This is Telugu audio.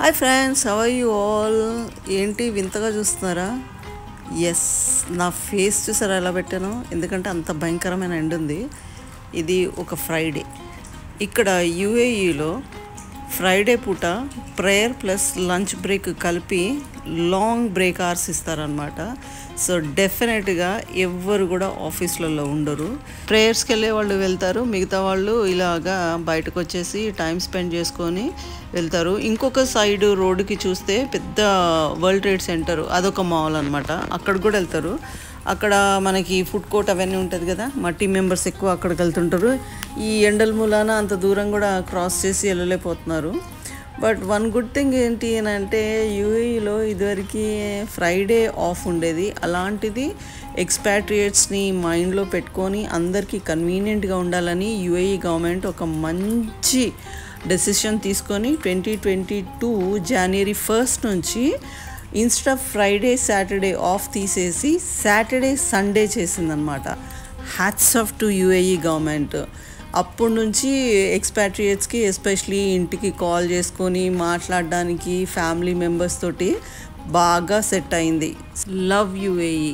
Hi friends, how are you all? ఏంటి వింతగా చూస్తున్నారా? ఎస్, నా ఫేస్ చూసారా ఎలా పెట్టాను? ఎందుకంటే అంత భయంకరమైన ఎండ ఉంది. ఇది ఒక ఫ్రైడే. ఇక్కడ యూఏఈలో ఫ్రైడే పూట ప్రేయర్ ప్లస్ లంచ్ బ్రేక్ కలిపి లాంగ్ బ్రేక్ అవర్స్ ఇస్తారనమాట. సో డెఫినెట్గా ఎవ్వరు కూడా ఆఫీస్లలో ఉండరు. ప్రేయర్స్కి వెళ్ళే వాళ్ళు వెళ్తారు, మిగతా వాళ్ళు ఇలాగా బయటకు వచ్చేసి టైం స్పెండ్ చేసుకొని వెళ్తారు. ఇంకొక సైడ్ రోడ్డుకి చూస్తే పెద్ద వరల్డ్ ట్రేడ్ సెంటర్, అదొక మాల్ అనమాట, అక్కడికి కూడా వెళ్తారు. అక్కడ మనకి ఫుడ్ కోర్ట్ అవన్నీ ఉంటుంది కదా, మా టీం మెంబర్స్ ఎక్కువ అక్కడికి వెళ్తుంటారు. ఈ ఎండల మూలాన అంత దూరం కూడా క్రాస్ చేసి వెళ్ళలేకపోతున్నారు. బట్ వన్ గుడ్ థింగ్ ఏంటి అని అంటే, యూఏఈలో ఇదివరకు ఫ్రైడే ఆఫ్ ఉండేది. అలాంటిది ఎక్స్పాట్రియేట్స్ని మైండ్లో పెట్టుకొని అందరికీ కన్వీనియంట్గా ఉండాలని యూఏఈ గవర్నమెంట్ ఒక మంచి డెసిషన్ తీసుకొని 2022 జనవరి 1 నుంచి instead of Friday Saturday of తీసేసి సాటర్డే సండే చేసిందనమాట. Hats off to UAE government. అప్పటి నుంచి ఎక్స్పాట్రియేట్స్కి ఎస్పెషలీ ఇంటికి కాల్ చేసుకొని మాట్లాడడానికి ఫ్యామిలీ మెంబర్స్ తోటి బాగా సెట్ అయింది. Love UAE.